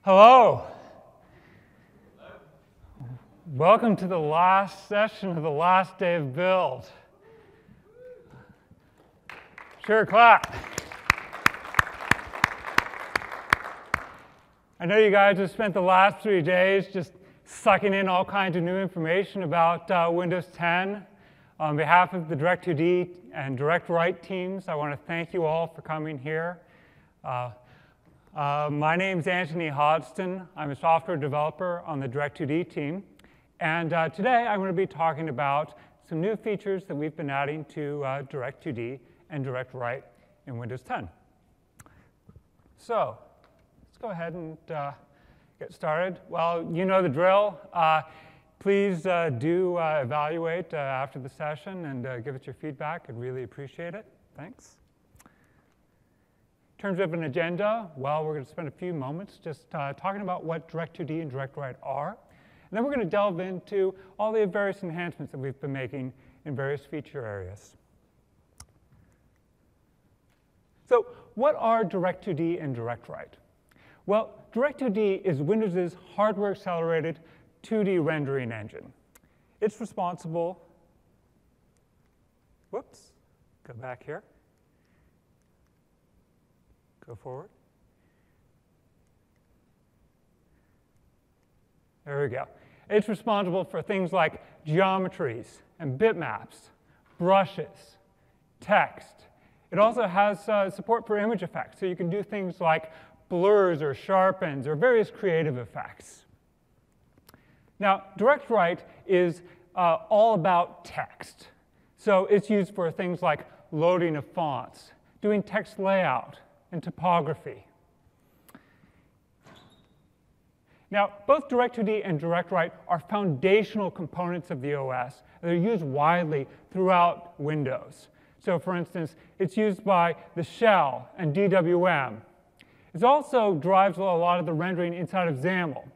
Hello. Welcome to the last session of the last day of build. Sure, clap. I know you guys have spent the last 3 days just sucking in all kinds of new information about Windows 10. On behalf of the Direct2D and DirectWrite teams, I want to thank you all for coming here. My name's Anthony Hodgson. I'm a software developer on the Direct2D team. And today I'm going to be talking about some new features that we've been adding to Direct2D and DirectWrite in Windows 10. So let's go ahead and get started. Well, you know the drill. Please do evaluate after the session and give us your feedback. I'd really appreciate it. Thanks. In terms of an agenda, well, we're going to spend a few moments just talking about what Direct2D and DirectWrite are. And then we're going to delve into all the various enhancements that we've been making in various feature areas. So what are Direct2D and DirectWrite? Well, Direct2D is Windows' hardware-accelerated 2D rendering engine. It's responsible, whoops, go back here, go forward. There we go. It's responsible for things like geometries and bitmaps, brushes, text. It also has support for image effects, so you can do things like blurs or sharpens or various creative effects. Now, DirectWrite is all about text. So it's used for things like loading of fonts, doing text layout, and typography. Now, both Direct2D and DirectWrite are foundational components of the OS. They're used widely throughout Windows. So for instance, it's used by the shell and DWM. It also drives a lot of the rendering inside of XAML.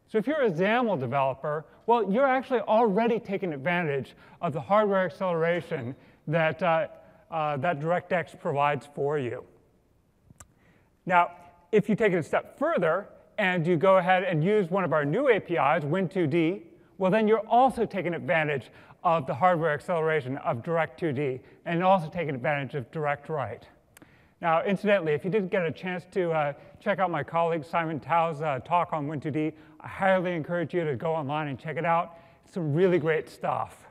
So if you're a XAML developer, well, you're actually already taking advantage of the hardware acceleration that, that DirectX provides for you. Now, if you take it a step further and you go ahead and use one of our new APIs, Win2D, well, then you're also taking advantage of the hardware acceleration of Direct2D and also taking advantage of DirectWrite. Now, incidentally, if you didn't get a chance to check out my colleague Simon Tao's talk on Win2D, I highly encourage you to go online and check it out. It's some really great stuff.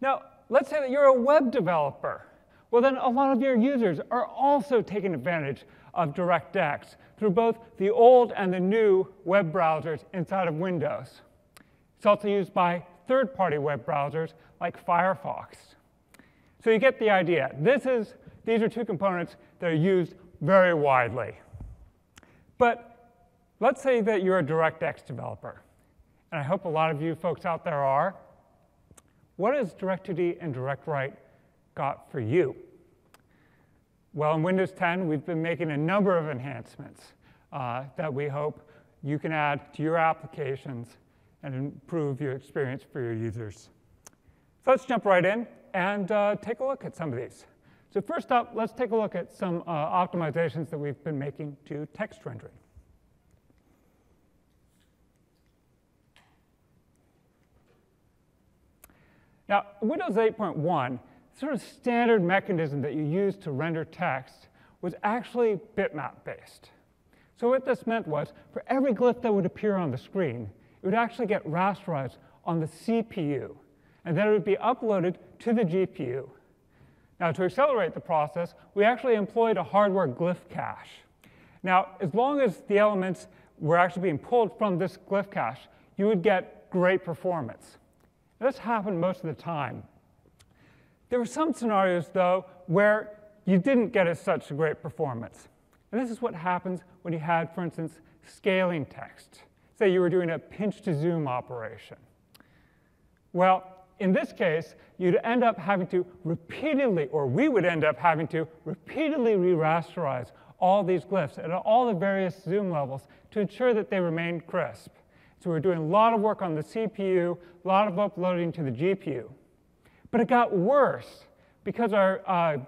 Now, let's say that you're a web developer. Well, then a lot of your users are also taking advantage of DirectX through both the old and the new web browsers inside of Windows. It's also used by third-party web browsers like Firefox. So you get the idea. These are two components that are used very widely. But let's say that you're a DirectX developer, and I hope a lot of you folks out there are. What has Direct2D and DirectWrite got for you? Well, in Windows 10, we've been making a number of enhancements that we hope you can add to your applications and improve your experience for your users. So let's jump right in and take a look at some of these. So first up, let's take a look at some optimizations that we've been making to text rendering. Now, Windows 8.1, sort of standard mechanism that you use to render text was actually bitmap-based. So what this meant was, for every glyph that would appear on the screen, it would actually get rasterized on the CPU, and then it would be uploaded to the GPU. Now, to accelerate the process, we actually employed a hardware glyph cache. Now, as long as the elements were actually being pulled from this glyph cache, you would get great performance. This happened most of the time. There were some scenarios, though, where you didn't get such a great performance. And this is what happens when you had, for instance, scaling text. Say you were doing a pinch-to-zoom operation. Well, in this case, you'd end up having to repeatedly, or we would end up having to repeatedly re-rasterize all these glyphs at all the various zoom levels to ensure that they remain crisp. So we're doing a lot of work on the CPU, a lot of uploading to the GPU. But it got worse because our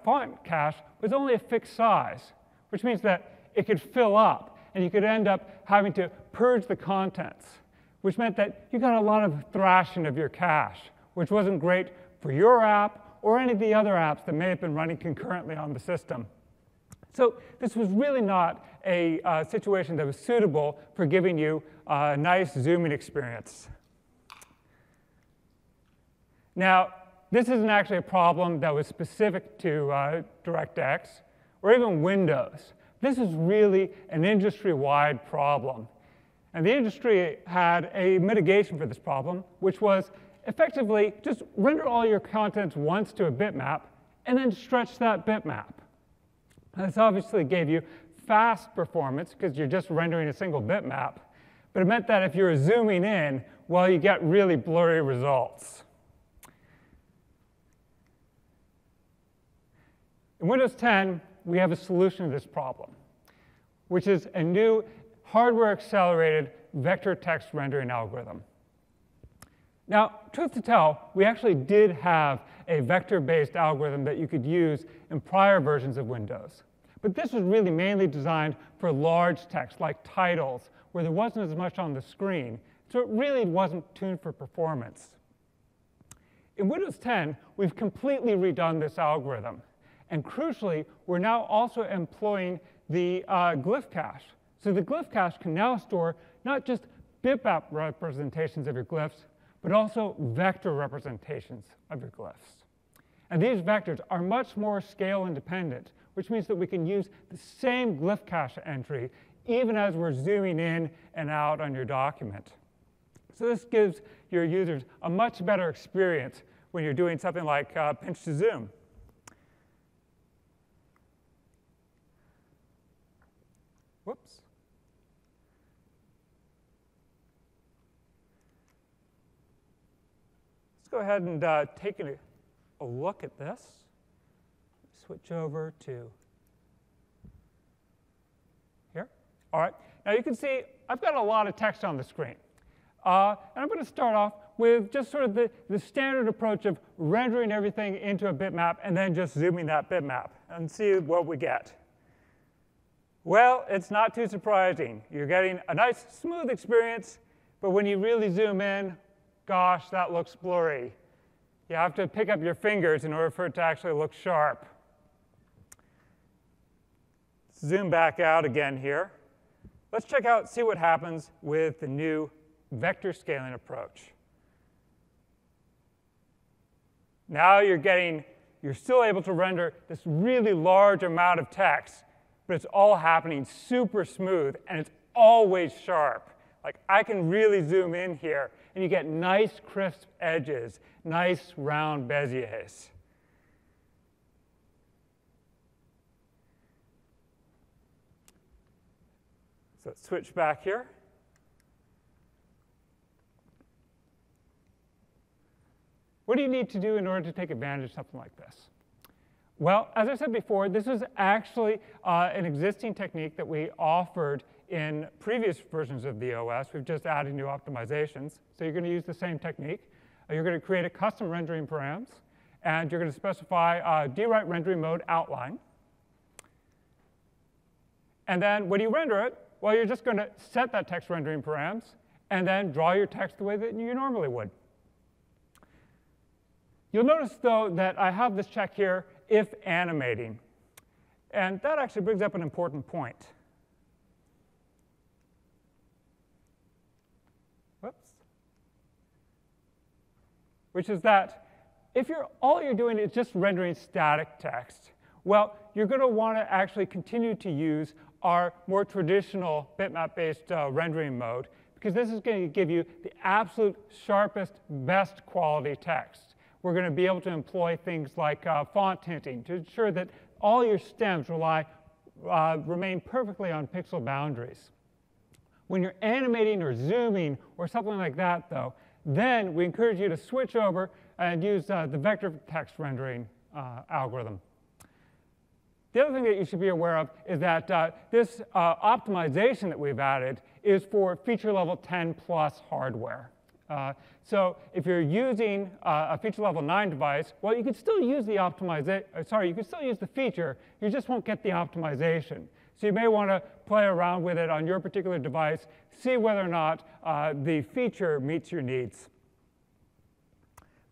font cache was only a fixed size, which means that it could fill up. and you could end up having to purge the contents, which meant that you got a lot of thrashing of your cache, which wasn't great for your app or any of the other apps that may have been running concurrently on the system. So this was really not a situation that was suitable for giving you a nice zooming experience. Now, this isn't actually a problem that was specific to DirectX or even Windows. This is really an industry-wide problem. And the industry had a mitigation for this problem, which was effectively just render all your contents once to a bitmap and then stretch that bitmap. And this obviously gave you fast performance because you're just rendering a single bitmap, but it meant that if you were zooming in, well, you get really blurry results. In Windows 10, we have a solution to this problem, which is a new hardware-accelerated vector text rendering algorithm. Now, truth to tell, we actually did have a vector-based algorithm that you could use in prior versions of Windows. But this was really mainly designed for large text, like titles, where there wasn't as much on the screen, so it really wasn't tuned for performance. In Windows 10, we've completely redone this algorithm. And crucially, we're now also employing the glyph cache. So the glyph cache can now store not just bitmap representations of your glyphs, but also vector representations of your glyphs. And these vectors are much more scale independent, which means that we can use the same glyph cache entry even as we're zooming in and out on your document. So this gives your users a much better experience when you're doing something like pinch to zoom. Whoops. Let's go ahead and take a look at this. Switch over to here. All right. Now you can see I've got a lot of text on the screen. And I'm going to start off with just sort of the standard approach of rendering everything into a bitmap and then just zooming that bitmap and see what we get. Well, it's not too surprising. You're getting a nice, smooth experience, but when you really zoom in, gosh, that looks blurry. You have to pick up your fingers in order for it to actually look sharp. Zoom back out again here. Let's check out, see what happens with the new vector scaling approach. Now you're still able to render this really large amount of text, but it's all happening super smooth, and it's always sharp. Like, I can really zoom in here, and you get nice, crisp edges, nice, round Beziers. So let's switch back here. What do you need to do in order to take advantage of something like this? Well, as I said before, this is actually an existing technique that we offered in previous versions of the OS. We've just added new optimizations. So you're going to use the same technique. You're going to create a custom rendering params, and you're going to specify DWrite rendering mode outline. And then when you render it, well, you're just going to set that text rendering params and then draw your text the way that you normally would. You'll notice, though, that I have this check here, if animating. And that actually brings up an important point. Whoops. Which is that if all you're doing is just rendering static text, well, you're going to want to actually continue to use our more traditional bitmap-based rendering mode, because this is going to give you the absolute sharpest, best quality text. We're going to be able to employ things like font tinting to ensure that all your stems remain perfectly on pixel boundaries. When you're animating or zooming or something like that, though, then we encourage you to switch over and use the vector text rendering algorithm. The other thing that you should be aware of is that this optimization that we've added is for feature level 10 plus hardware. So if you're using a feature level 9 device, well, you can still use the you can still use the feature, you just won't get the optimization. So you may want to play around with it on your particular device, see whether or not the feature meets your needs.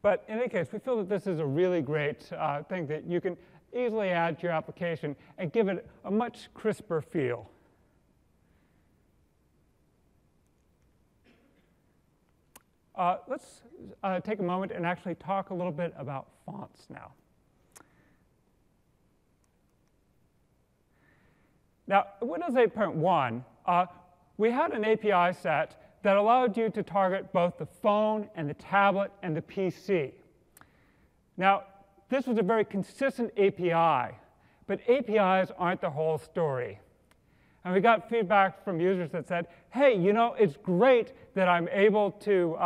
But in any case, we feel that this is a really great thing that you can easily add to your application and give it a much crisper feel. Let's take a moment and actually talk a little bit about fonts now. Now, in Windows 8.1, we had an API set that allowed you to target both the phone and the tablet and the PC. Now, this was a very consistent API, but APIs aren't the whole story. And we got feedback from users that said, hey, you know, it's great that I'm able to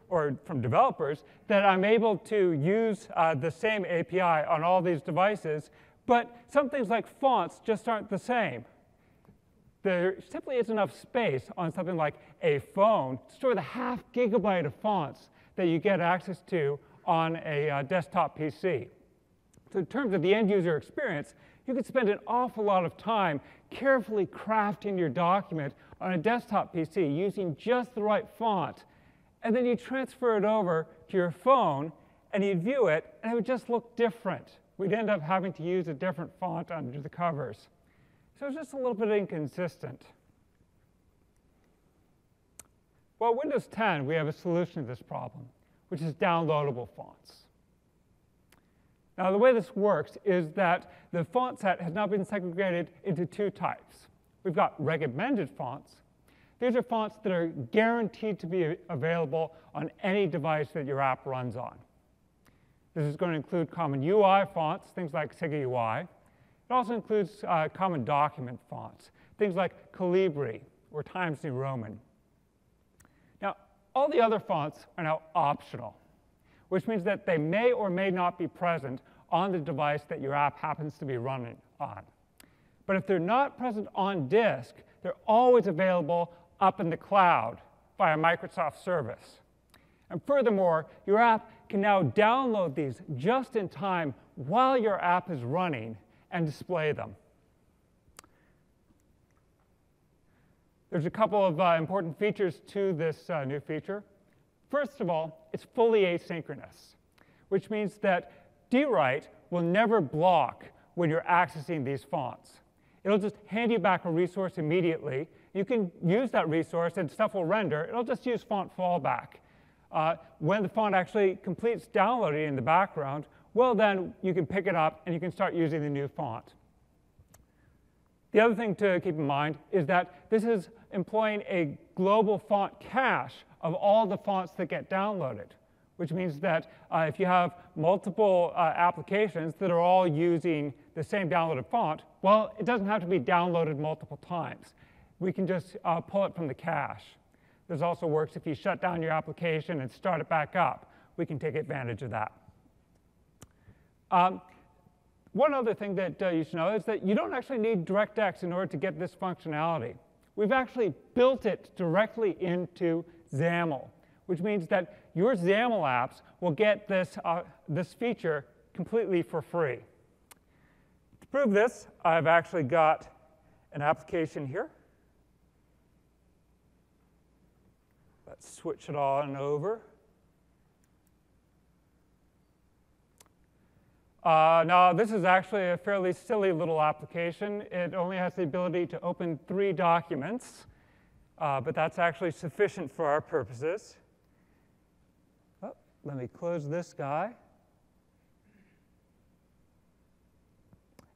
or from developers, that I'm able to use the same API on all these devices, but some things like fonts just aren't the same. There simply isn't enough space on something like a phone to store the ½ gigabyte of fonts that you get access to on a desktop PC. So in terms of the end user experience, you could spend an awful lot of time carefully crafting your document on a desktop PC using just the right font, and then you transfer it over to your phone and you'd view it, and it would just look different. We'd end up having to use a different font under the covers. So it's just a little bit inconsistent. Well, Windows 10, we have a solution to this problem, which is downloadable fonts. Now, the way this works is that the font set has now been segregated into two types. We've got recommended fonts. These are fonts that are guaranteed to be available on any device that your app runs on. This is going to include common UI fonts, things like Siga UI. It also includes common document fonts, things like Calibri or Times New Roman. Now, all the other fonts are now optional, which means that they may or may not be present on the device that your app happens to be running on. But if they're not present on disk, they're always available up in the cloud via Microsoft service. And furthermore, your app can now download these just in time while your app is running and display them. There's a couple of important features to this new feature. First of all, it's fully asynchronous, which means that DWrite will never block when you're accessing these fonts. It'll just hand you back a resource immediately. You can use that resource and stuff will render. It'll just use font fallback. When the font actually completes downloading in the background, well, then you can pick it up and you can start using the new font. The other thing to keep in mind is that this is employing a global font cache of all the fonts that get downloaded, which means that if you have multiple applications that are all using the same downloaded font, well, it doesn't have to be downloaded multiple times. We can just pull it from the cache. This also works if you shut down your application and start it back up. We can take advantage of that. One other thing that you should know is that you don't actually need DirectX in order to get this functionality. We've actually built it directly into XAML, which means that your XAML apps will get this, this feature completely for free. To prove this, I've actually got an application here. Let's switch it on over. Now, this is actually a fairly silly little application. It only has the ability to open 3 documents, but that's actually sufficient for our purposes. Oh, let me close this guy.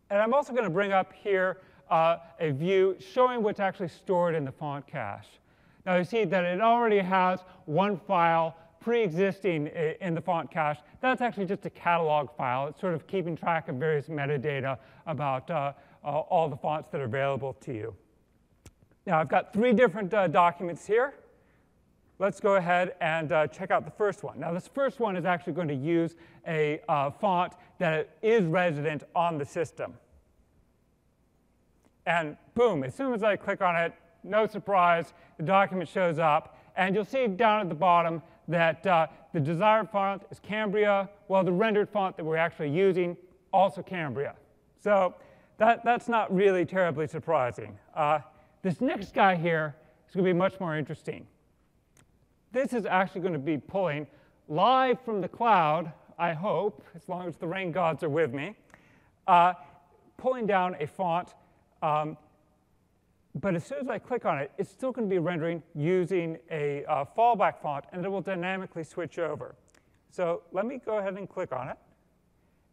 And I'm also going to bring up here a view showing what's actually stored in the font cache. Now, you see that it already has one file pre-existing in the font cache. That's actually just a catalog file. It's sort of keeping track of various metadata about all the fonts that are available to you. Now, I've got 3 different documents here. Let's go ahead and check out the first one. Now, this first one is actually going to use a font that is resident on the system. And boom, as soon as I click on it, no surprise, the document shows up. And you'll see down at the bottom that the desired font is Cambria, while the rendered font that we're actually using, also Cambria. So that's not really terribly surprising. This next guy here is going to be much more interesting. This is actually going to be pulling live from the cloud, I hope, as long as the rain gods are with me, pulling down a font. But as soon as I click on it, it's still going to be rendering using a fallback font, and it will dynamically switch over. So let me go ahead and click on it.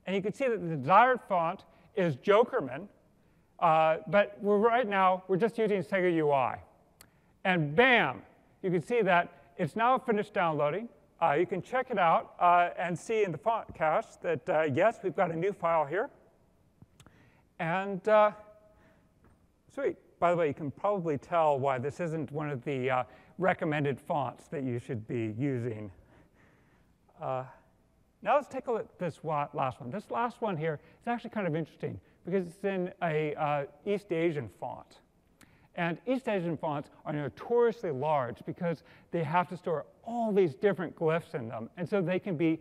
And you can see that the desired font is Jokerman, but right now we're just using Sega UI. And bam, you can see that it's now finished downloading. You can check it out and see in the font cache that, yes, we've got a new file here. And sweet. By the way, you can probably tell why this isn't one of the recommended fonts that you should be using. Now let's take a look at this last one. This last one here is actually kind of interesting because it's in a East Asian font. And East Asian fonts are notoriously large because they have to store all these different glyphs in them. And so they can be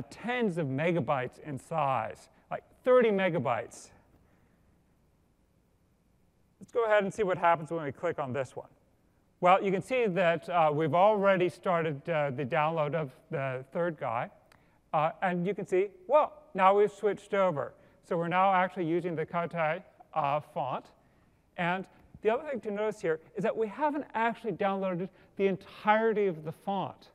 tens of megabytes in size, like 30 megabytes. Let's go ahead and see what happens when we click on this one. Well, you can see that we've already started the download of the third guy. And you can see, well, now we've switched over. So we're now actually using the Katai font. And the other thing to notice here is that we haven't actually downloaded the entirety of the font.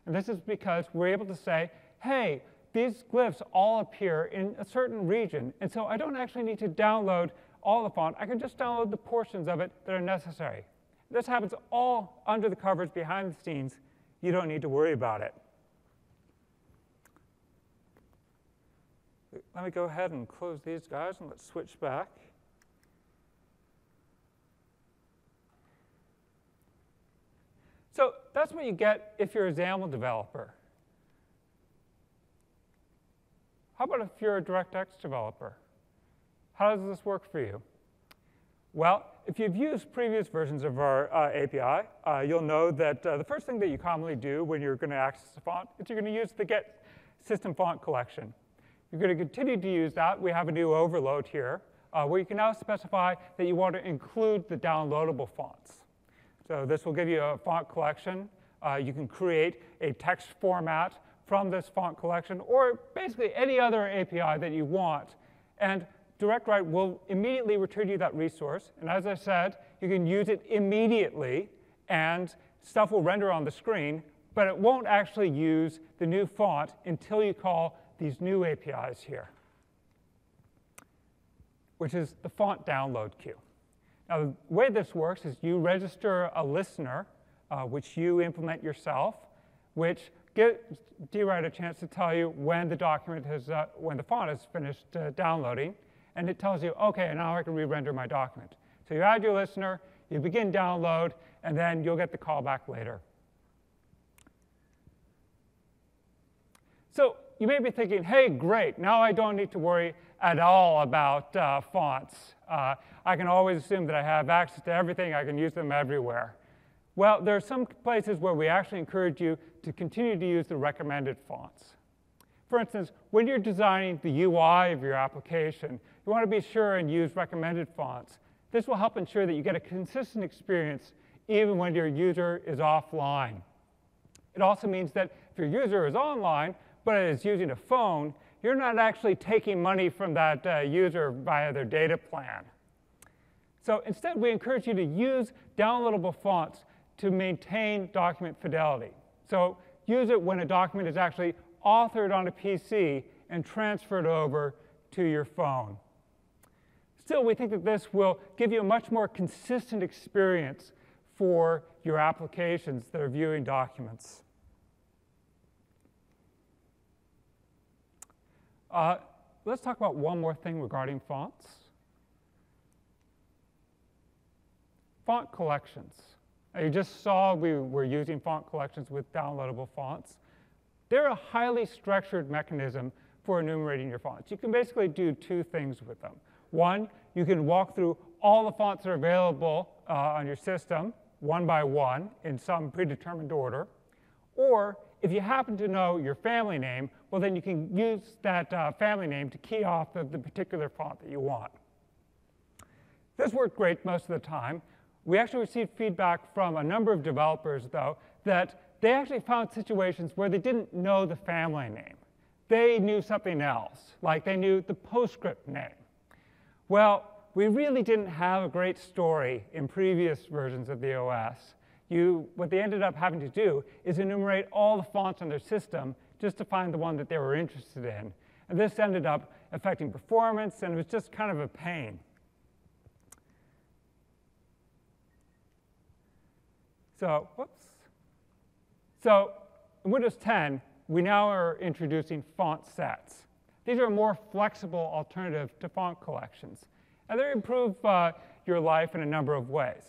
And this is because we're able to say, hey, these glyphs all appear in a certain region. And so I don't actually need to download all the font. I can just download the portions of it that are necessary. This happens all under the covers, behind the scenes. You don't need to worry about it. Let me go ahead and close these guys, and let's switch back. So that's what you get if you're a XAML developer. How about if you're a DirectX developer? How does this work for you? Well, if you've used previous versions of our API, you'll know that the first thing that you commonly do when you're going to access a font is you're going to use the get system font collection. You're going to continue to use that. We have a new overload here where you can now specify that you want to include the downloadable fonts. So this will give you a font collection. You can create a text format from this font collection, or basically any other API that you want. And DirectWrite will immediately return you that resource. And as I said, you can use it immediately, and stuff will render on the screen, but it won't actually use the new font until you call these new APIs here, which is the font download queue. Now, the way this works is you register a listener, which you implement yourself, which gives DWrite a chance to tell you when the document has, when the font is finished downloading, and it tells you, okay, now I can re-render my document. So you add your listener, you begin download, and then you'll get the callback later. So you may be thinking, hey, great, now I don't need to worry at all about fonts. I can always assume that I have access to everything. I can use them everywhere. Well, there are some places where we actually encourage you to continue to use the recommended fonts. For instance, when you're designing the UI of your application, you want to be sure and use recommended fonts. This will help ensure that you get a consistent experience even when your user is offline. It also means that if your user is online, but is using a phone, you're not actually taking money from that user via their data plan. So instead, we encourage you to use downloadable fonts to maintain document fidelity. So use it when a document is actually authored on a PC and transferred over to your phone. Still, we think that this will give you a much more consistent experience for your applications that are viewing documents. Let's talk about one more thing regarding fonts. Font collections. Now, you just saw we were using font collections with downloadable fonts. They're a highly structured mechanism for enumerating your fonts. You can basically do two things with them. One, you can walk through all the fonts that are available on your system, one by one, in some predetermined order. Or if you happen to know your family name, well, then you can use that family name to key off of the particular font that you want. This worked great most of the time. We actually received feedback from a number of developers, though, that they actually found situations where they didn't know the family name. They knew something else, like they knew the postscript name. Well, we really didn't have a great story in previous versions of the OS. What they ended up having to do is enumerate all the fonts on their system just to find the one that they were interested in. And this ended up affecting performance, and it was just kind of a pain. So, So in Windows 10, we now are introducing font sets. These are a more flexible alternative to font collections. And they improve your life in a number of ways.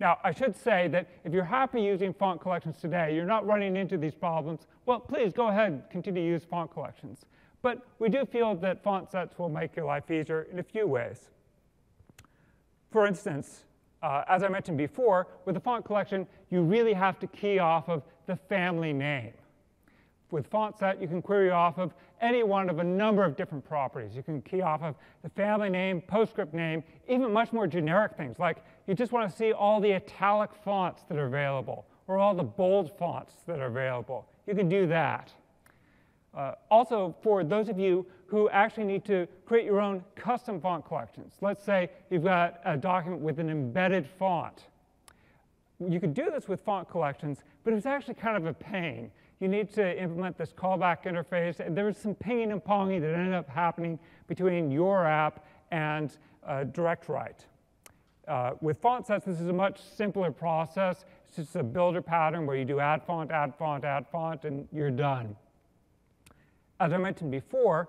Now, I should say that if you're happy using font collections today, you're not running into these problems, well, please go ahead and continue to use font collections. But we do feel that font sets will make your life easier in a few ways. For instance, as I mentioned before, with a font collection, you really have to key off of the family name. With font set, you can query off of any one of a number of different properties. You can key off of the family name, postscript name, even much more generic things, like you just want to see all the italic fonts that are available, or all the bold fonts that are available. You can do that. Also, for those of you who actually need to create your own custom font collections, let's say you've got a document with an embedded font. You could do this with font collections, but it's actually kind of a pain. You need to implement this callback interface, and there was some pinging and ponging that ended up happening between your app and DirectWrite. With font sets, this is a much simpler process. It's just a builder pattern where you do add font, add font, add font, and you're done. As I mentioned before,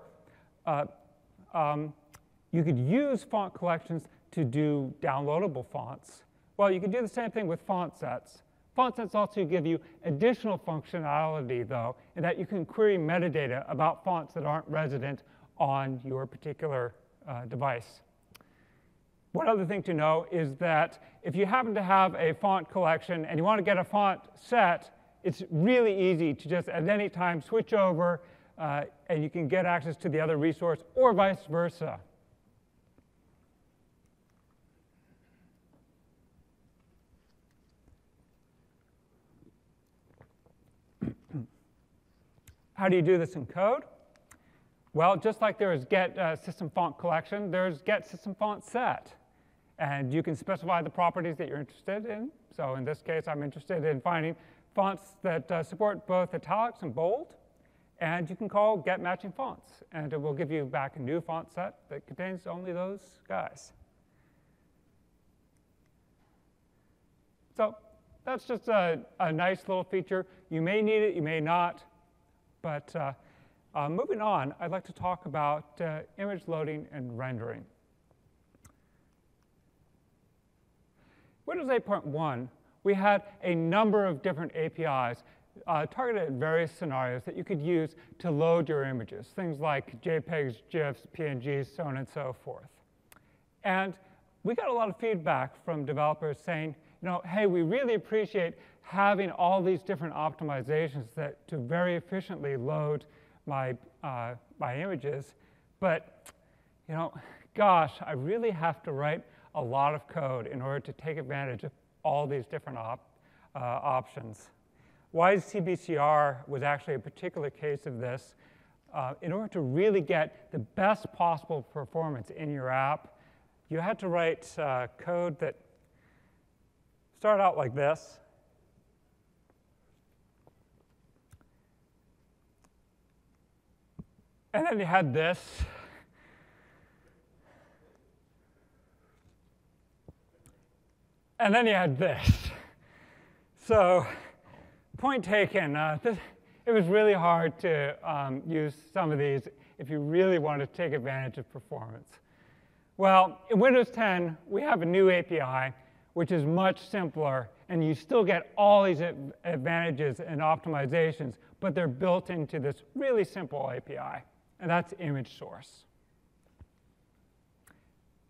you could use font collections to do downloadable fonts. Well, you can do the same thing with font sets. Font sets also give you additional functionality, though, in that you can query metadata about fonts that aren't resident on your particular device. One other thing to know is that if you happen to have a font collection and you want to get a font set, it's really easy to just at any time switch over and you can get access to the other resource, or vice versa. How do you do this in code? Well, just like there is get system font collection, there's get system font set. And you can specify the properties that you're interested in. So in this case, I'm interested in finding fonts that support both italics and bold. And you can call get matching fonts. And it will give you back a new font set that contains only those guys. So that's just a nice little feature. You may need it, you may not. But moving on, I'd like to talk about image loading and rendering. Windows 8.1, we had a number of different APIs targeted at various scenarios that you could use to load your images, things like JPEGs, GIFs, PNGs, so on and so forth. And we got a lot of feedback from developers saying, hey, we really appreciate having all these different optimizations to very efficiently load my images, but gosh, I really have to write a lot of code in order to take advantage of all these different options. WiseCBCR was actually a particular case of this. In order to really get the best possible performance in your app, you had to write code that started out like this. And then you had this. And then you had this. So, point taken. It was really hard to use some of these if you really want to take advantage of performance. Well, in Windows 10, we have a new API, which is much simpler, and you still get all these advantages and optimizations, but they're built into this really simple API, and that's image source.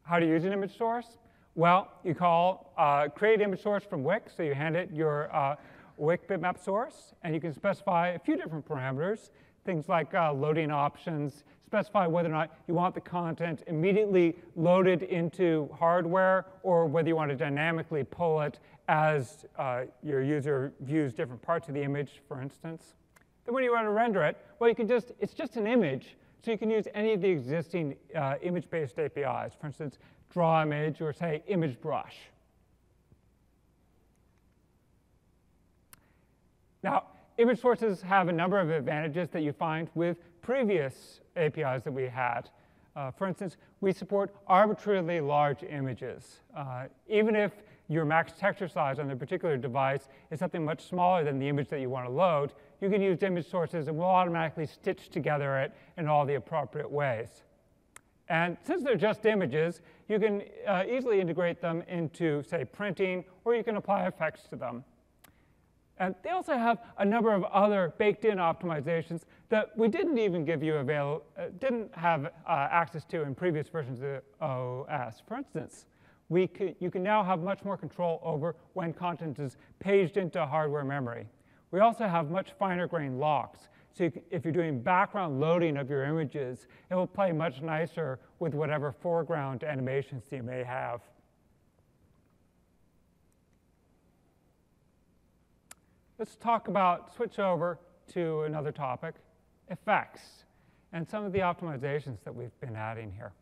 How to use an image source? Well, you call create image source from Wix, so you hand it your awake bitmap source, and you can specify a few different parameters, things like loading options, specify whether or not you want the content immediately loaded into hardware or whether you want to dynamically pull it as your user views different parts of the image, for instance. Then when you want to render it, well, it's just an image, so you can use any of the existing image-based APIs, for instance, draw image or say image brush. Now, image sources have a number of advantages that you find with previous APIs that we had. For instance, we support arbitrarily large images. Even if your max texture size on the particular device is something much smaller than the image that you want to load, you can use image sources and we'll automatically stitch together it in all the appropriate ways. And since they're just images, you can easily integrate them into, say, printing, or you can apply effects to them. And they also have a number of other baked-in optimizations that we didn't even give you didn't have access to in previous versions of the OS. For instance, you can now have much more control over when content is paged into hardware memory. We also have much finer-grained locks. So if you're doing background loading of your images, it will play much nicer with whatever foreground animations you may have. Let's switch over to another topic, effects, and some of the optimizations that we've been adding here.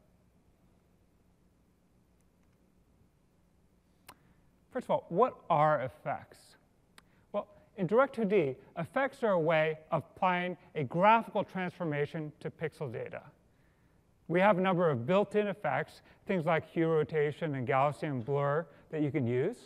First of all, what are effects? Well, in Direct2D, effects are a way of applying a graphical transformation to pixel data. We have a number of built-in effects, things like hue rotation and Gaussian blur that you can use.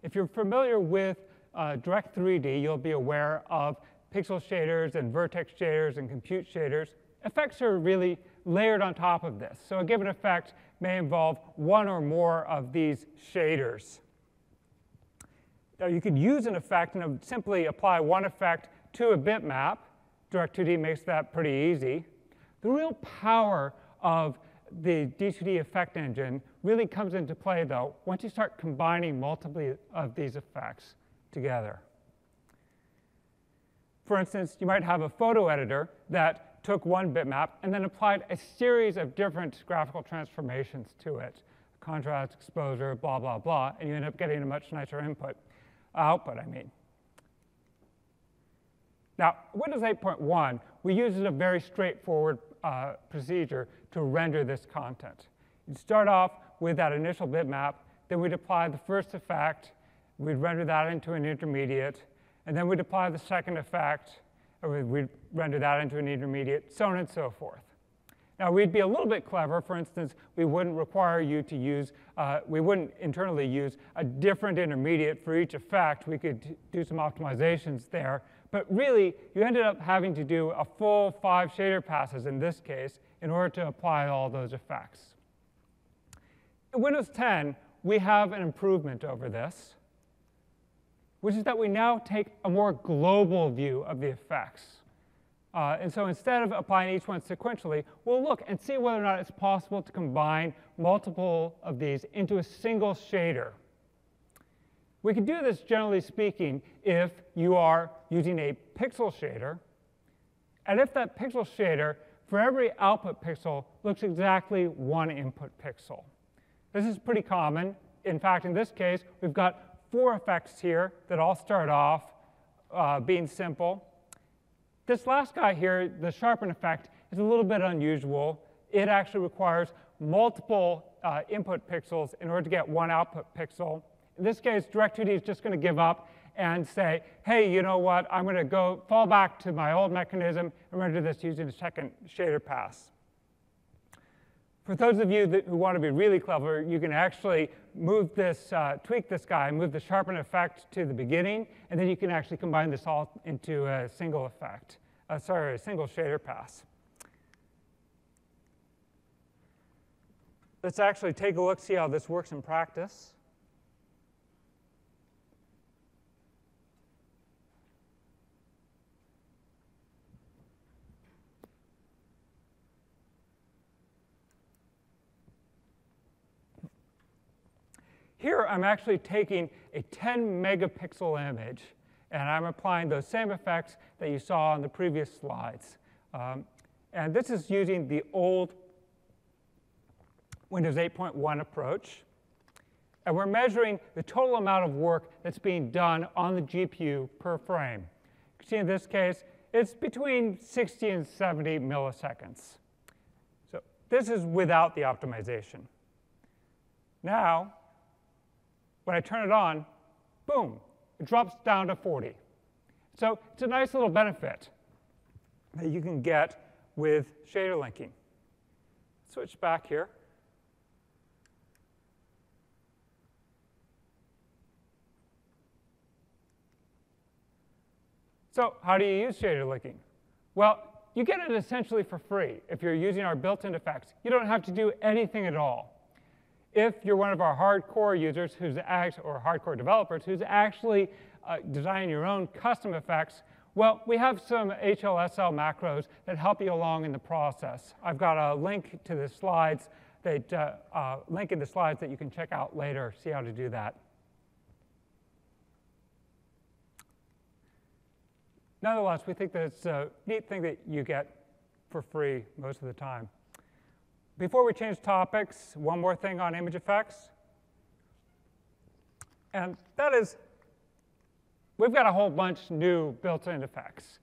If you're familiar with Direct3D, you'll be aware of pixel shaders and vertex shaders and compute shaders. Effects are really layered on top of this. So a given effect may involve one or more of these shaders. Now you could use an effect and simply apply one effect to a bitmap. Direct2D makes that pretty easy. The real power of the D2D effect engine really comes into play, though, once you start combining multiple of these effects together. For instance, you might have a photo editor that took one bitmap and then applied a series of different graphical transformations to it. Contrast, exposure, blah, blah, blah, and you end up getting a much nicer output. Now, Windows 8.1, we use a very straightforward procedure to render this content. You'd start off with that initial bitmap, then we'd apply the first effect, we'd render that into an intermediate, and then we'd apply the second effect, and we'd render that into an intermediate, so on and so forth. Now, we'd be a little bit clever. For instance, we wouldn't require you to use, we wouldn't internally use a different intermediate for each effect. We could do some optimizations there. But really, you ended up having to do a full 5 shader passes in this case in order to apply all those effects. In Windows 10, we have an improvement over this, which is that we now take a more global view of the effects. And so instead of applying each one sequentially, we'll look and see whether or not it's possible to combine multiple of these into a single shader. We can do this, generally speaking, if you are using a pixel shader, and if that pixel shader, for every output pixel, looks exactly one input pixel. This is pretty common. In fact, in this case, we've got 4 effects here that all start off being simple. This last guy here, the sharpen effect, is a little bit unusual. It actually requires multiple input pixels in order to get one output pixel. In this case, Direct2D is just going to give up and say, hey, you know what? I'm going to fall back to my old mechanism and render this using a second shader pass. For those of you who want to be really clever, you can actually move this, tweak this guy, move the sharpen effect to the beginning, and then you can actually combine this all into a single effect, a single shader pass. Let's actually take a look, see how this works in practice. Here, I'm actually taking a 10 megapixel image, and I'm applying those same effects that you saw on the previous slides. And this is using the old Windows 8.1 approach. And we're measuring the total amount of work that's being done on the GPU per frame. You can see in this case, it's between 60 and 70 milliseconds. So this is without the optimization. Now, when I turn it on, boom, it drops down to 40. So it's a nice little benefit that you can get with shader linking. Switch back here. So how do you use shader linking? Well, you get it essentially for free if you're using our built-in effects. You don't have to do anything at all. If you're one of our hardcore users or hardcore developers who's actually designing your own custom effects, well, we have some HLSL macros that help you along in the process. I've got a link to the slides link in the slides that you can check out later, see how to do that. Nonetheless, we think that it's a neat thing that you get for free most of the time. Before we change topics, one more thing on image effects. And that is, we've got a whole bunch new built-in effects.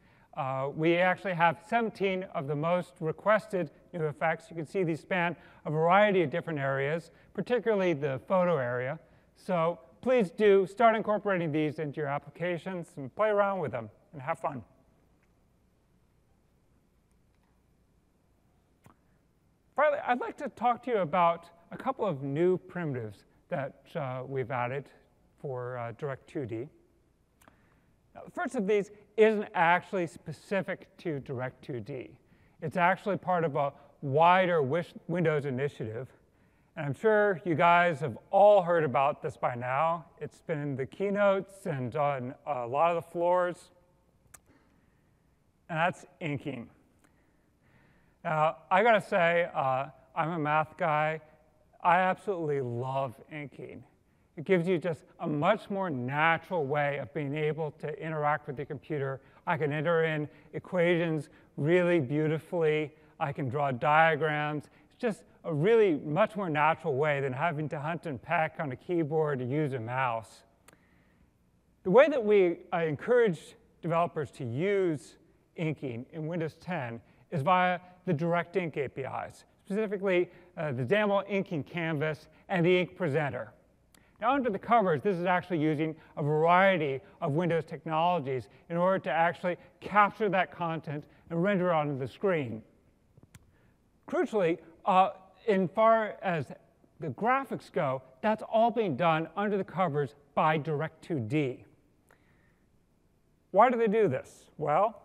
We actually have 17 of the most requested new effects. You can see these span a variety of different areas, particularly the photo area. So please do start incorporating these into your applications and play around with them and have fun. Finally, I'd like to talk to you about a couple of new primitives that we've added for Direct2D. Now, the first of these isn't actually specific to Direct2D. It's actually part of a wider Windows initiative. And I'm sure you guys have all heard about this by now. It's been in the keynotes and on a lot of the floors. And that's inking. Now, I gotta say, I'm a math guy. I absolutely love inking. It gives you just a much more natural way of being able to interact with the computer. I can enter in equations really beautifully. I can draw diagrams. It's just a really much more natural way than having to hunt and peck on a keyboard to use a mouse. The way that we encourage developers to use inking in Windows 10 is via the Direct Ink APIs, specifically the XAML inking canvas and the ink presenter. Now, under the covers, this is actually using a variety of Windows technologies in order to actually capture that content and render it onto the screen. Crucially, in far as the graphics go, that's all being done under the covers by Direct2D. Why do they do this? Well,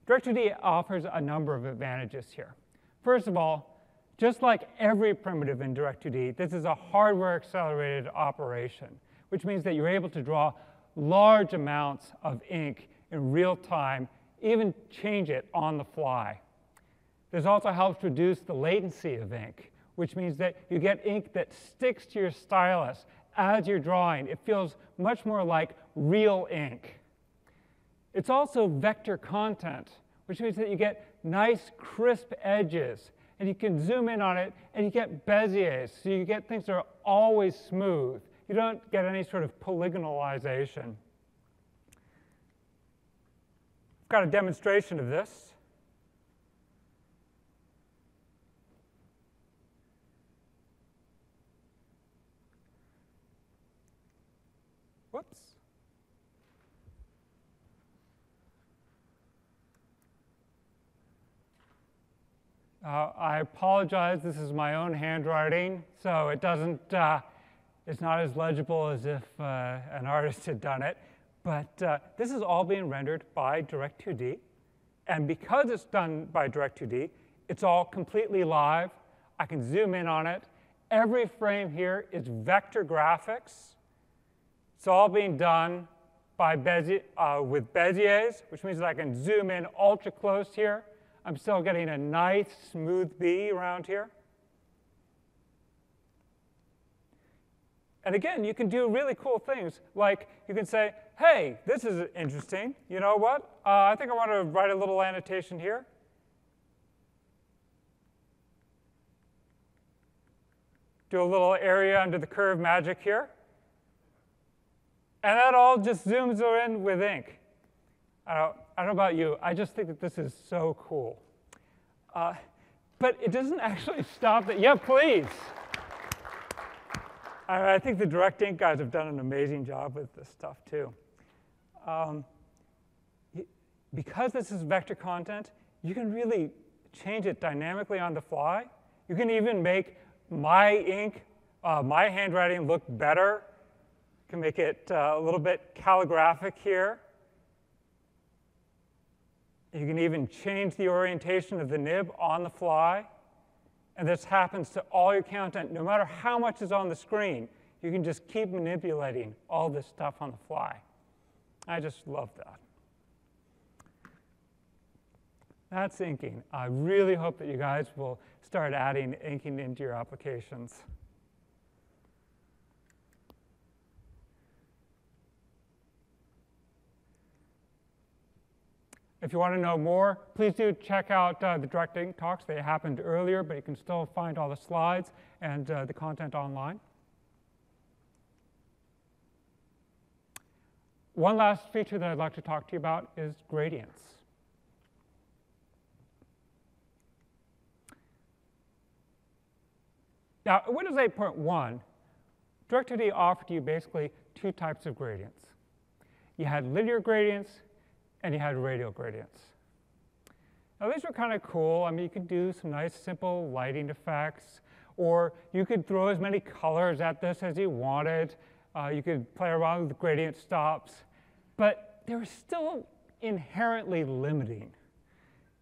Direct2D offers a number of advantages here. First of all, just like every primitive in Direct2D, this is a hardware-accelerated operation, which means that you're able to draw large amounts of ink in real time, even change it on the fly. This also helps reduce the latency of ink, which means that you get ink that sticks to your stylus as you're drawing. It feels much more like real ink. It's also vector content, which means that you get nice, crisp edges, and you can zoom in on it, and you get Beziers, so you get things that are always smooth. You don't get any sort of polygonalization. I've got a demonstration of this. Whoops. I apologize, this is my own handwriting, so it doesn't, it's not as legible as if an artist had done it. But this is all being rendered by Direct2D. And because it's done by Direct2D, it's all completely live. I can zoom in on it. Every frame here is vector graphics. It's all being done by with Beziers, which means that I can zoom in ultra close here. I'm still getting a nice, smooth B around here. And again, you can do really cool things, like you can say, hey, this is interesting. You know what? I think I want to write a little annotation here. Do a little area under the curve magic here. And that all just zooms in with ink. I don't know about you. I just think that this is so cool. But it doesn't actually stop that. Yeah, please. I think the Direct Ink guys have done an amazing job with this stuff, too. Because this is vector content, you can really change it dynamically on the fly. You can even make my ink, my handwriting look better. You can make it a little bit calligraphic here. You can even change the orientation of the nib on the fly. And this happens to all your content. No matter how much is on the screen, you can just keep manipulating all this stuff on the fly. I just love that. That's inking. I really hope that you guys will start adding inking into your applications. If you want to know more, please do check out the Direct Ink talks. They happened earlier, but you can still find all the slides and the content online. One last feature that I'd like to talk to you about is gradients. Now, in Windows 8.1, Direct2D offered you basically two types of gradients. You had linear gradients, and you had radial gradients. Now, these were kind of cool. I mean, you could do some nice, simple lighting effects, or you could throw as many colors at this as you wanted. You could play around with gradient stops, but they were still inherently limiting.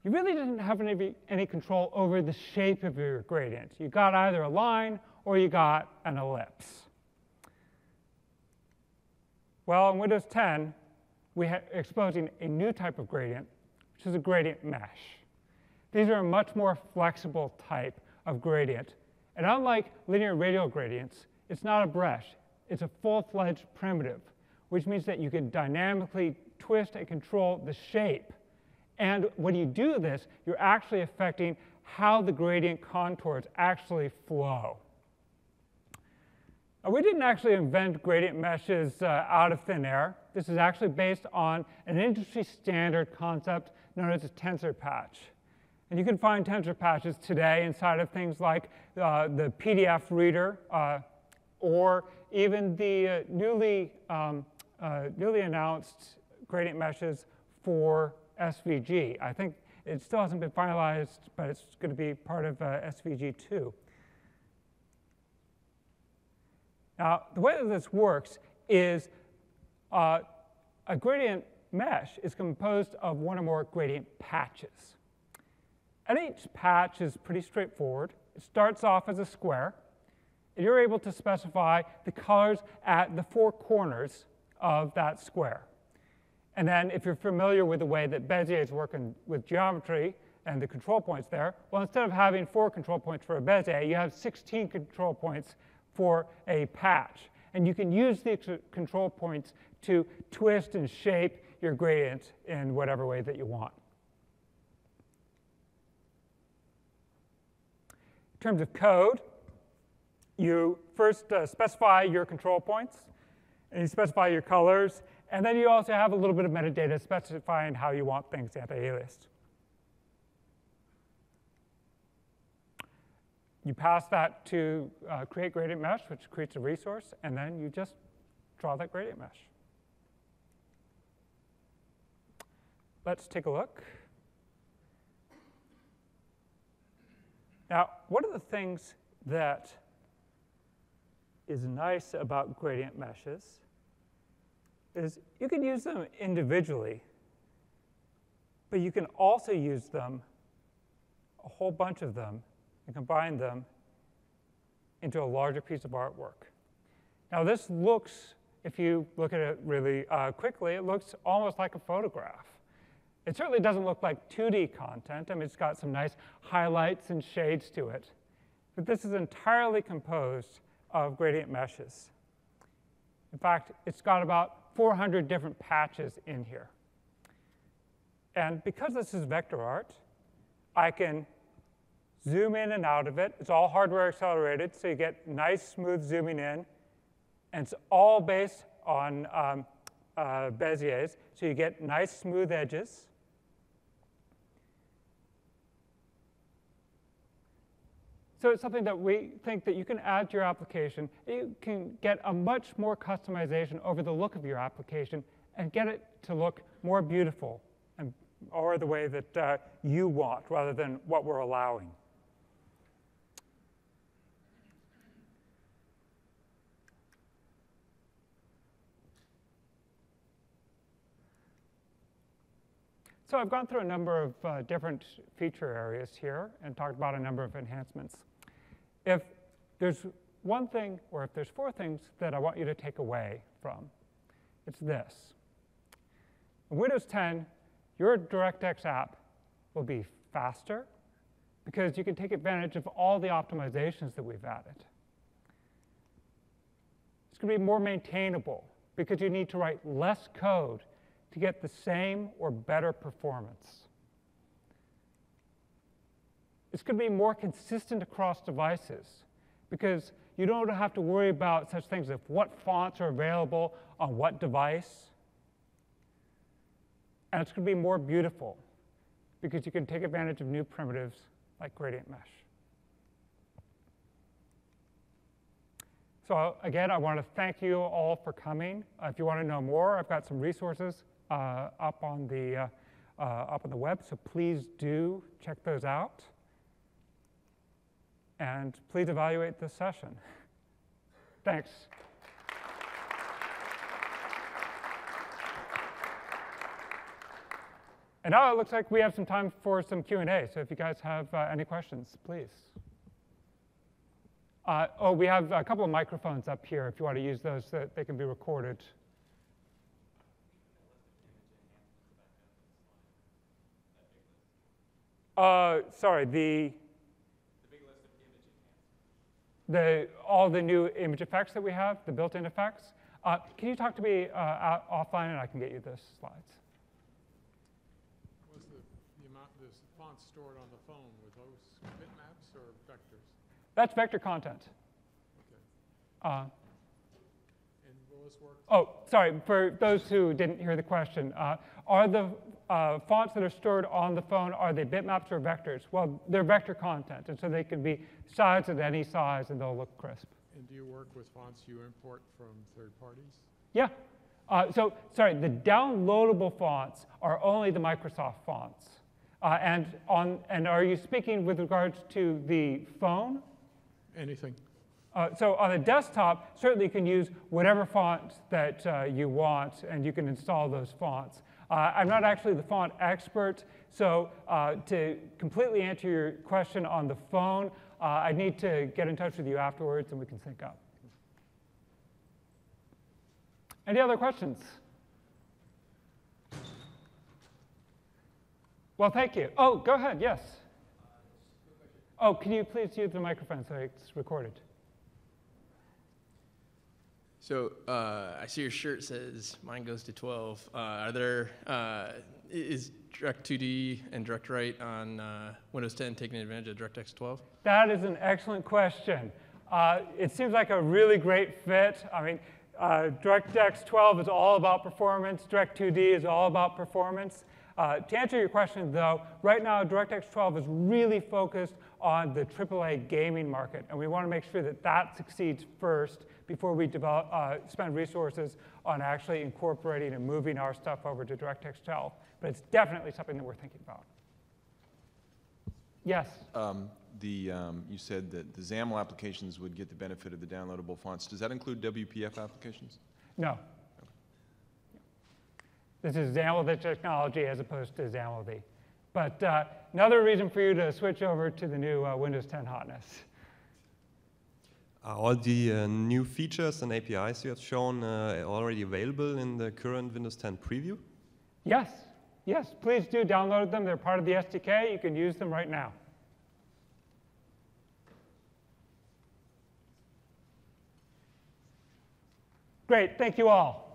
You really didn't have any control over the shape of your gradient. You got either a line or you got an ellipse. Well, in Windows 10, we're exposing a new type of gradient, which is a gradient mesh. These are a much more flexible type of gradient. And unlike linear radial gradients, it's not a brush. It's a full-fledged primitive, which means that you can dynamically twist and control the shape. And when you do this, you're actually affecting how the gradient contours actually flow. We didn't actually invent gradient meshes out of thin air. This is actually based on an industry standard concept known as a tensor patch. And you can find tensor patches today inside of things like the PDF reader or even the newly announced gradient meshes for SVG. I think it still hasn't been finalized, but it's going to be part of SVG 2. Now, the way that this works is a gradient mesh is composed of one or more gradient patches. And each patch is pretty straightforward. It starts off as a square, and you're able to specify the colors at the four corners of that square. And then if you're familiar with the way that Bezier is working with geometry and the control points there, well, instead of having 4 control points for a Bezier, you have 16 control points for a patch. And you can use these control points to twist and shape your gradient in whatever way that you want. In terms of code, you first specify your control points, and you specify your colors, and then you also have a little bit of metadata specifying how you want things anti-aliased. You pass that to create gradient mesh, which creates a resource, and then you just draw that gradient mesh. Let's take a look. Now, one of the things that is nice about gradient meshes is you can use them individually, but you can also use them, a whole bunch of them, and combine them into a larger piece of artwork. Now this looks, if you look at it really quickly, it looks almost like a photograph. It certainly doesn't look like 2D content. I mean, it's got some nice highlights and shades to it. But this is entirely composed of gradient meshes. In fact, it's got about 400 different patches in here. And because this is vector art, I can zoom in and out of it. It's all hardware accelerated, so you get nice, smooth zooming in. And it's all based on Béziers, so you get nice, smooth edges. So it's something that we think that you can add to your application. You can get a much more customization over the look of your application and get it to look more beautiful and, or the way that you want rather than what we're allowing. So I've gone through a number of different feature areas here and talked about a number of enhancements. If there's one thing, or if there's four things that I want you to take away from, it's this. In Windows 10, your DirectX app will be faster because you can take advantage of all the optimizations that we've added. It's going to be more maintainable because you need to write less code to get the same or better performance. It's going to be more consistent across devices because you don't have to worry about such things as what fonts are available on what device. And it's going to be more beautiful because you can take advantage of new primitives like gradient mesh. So again, I want to thank you all for coming. If you want to know more, I've got some resources up on the web, so please do check those out. And please evaluate this session. Thanks. And now it looks like we have some time for some Q&A, so if you guys have any questions, please. Oh, we have a couple of microphones up here if you want to use those so that they can be recorded. Sorry, the big list of image enhancements. All the new image effects that we have, the built-in effects. Can you talk to me offline and I can get you those slides? Was the amount of fonts stored on the phone, were those bitmaps or vectors? That's vector content. Okay. And will this work? Oh, sorry, for those who didn't hear the question, are the fonts that are stored on the phone, are they bitmaps or vectors? Well, they're vector content, and so they can be sized at any size, and they'll look crisp. And do you work with fonts you import from third parties? Yeah. So, sorry, the downloadable fonts are only the Microsoft fonts. And are you speaking with regards to the phone? Anything. So on the desktop, certainly you can use whatever font that you want, and you can install those fonts. I'm not actually the font expert, so to completely answer your question on the phone, I need to get in touch with you afterwards, and we can sync up. Any other questions? Well, thank you. Oh, go ahead, yes. Oh, can you please use the microphone so it's recorded? So I see your shirt says mine goes to 12. Is Direct2D and DirectWrite on Windows 10 taking advantage of DirectX 12? That is an excellent question. It seems like a really great fit. I mean, DirectX 12 is all about performance. Direct2D is all about performance. To answer your question, though, right now DirectX 12 is really focused on the AAA gaming market, and we want to make sure that that succeeds first before we spend resources on actually incorporating and moving our stuff over to DirectX 12. But it's definitely something that we're thinking about. Yes? You said that the XAML applications would get the benefit of the downloadable fonts. Does that include WPF applications? No. This is XAML technology as opposed to XAML. But another reason for you to switch over to the new Windows 10 hotness. Are all the new features and APIs you have shown already available in the current Windows 10 preview? Yes. Yes, please do download them. They're part of the SDK. You can use them right now. Great, thank you all.